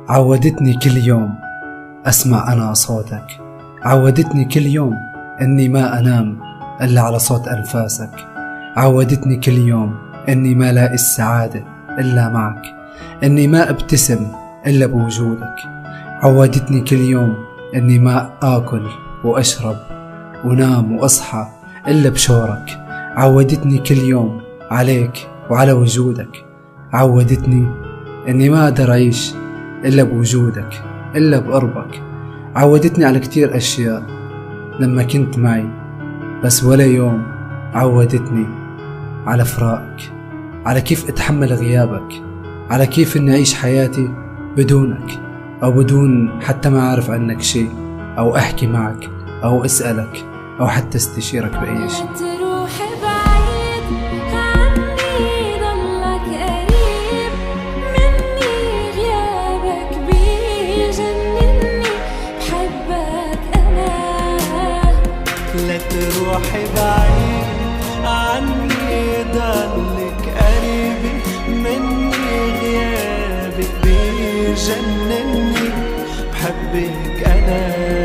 عودتني كل يوم أسمع أنا صوتك، عودتني كل يوم أني ما أنام إلا على صوت أنفاسك، عودتني كل يوم أني ما لاقي السعادة إلا معك، أني ما ابتسم إلا بوجودك، عودتني كل يوم أني ما آكل وأشرب ونام وأصحى إلا بشورك، عودتني كل يوم عليك وعلى وجودك، عودتني أني ما أقدر أعيش إلا بوجودك إلا بقربك، عودتني على كتير أشياء لما كنت معي، بس ولا يوم عودتني على فراقك، على كيف أتحمل غيابك، على كيف أني أعيش حياتي بدونك، أو بدون حتى ما أعرف عنك شيء، أو أحكي معك، أو أسألك، أو حتى استشيرك بأي شيء. لا تروحي بعيد عني ضلك قريب مني، غيابك بيجنني بحبك أنا.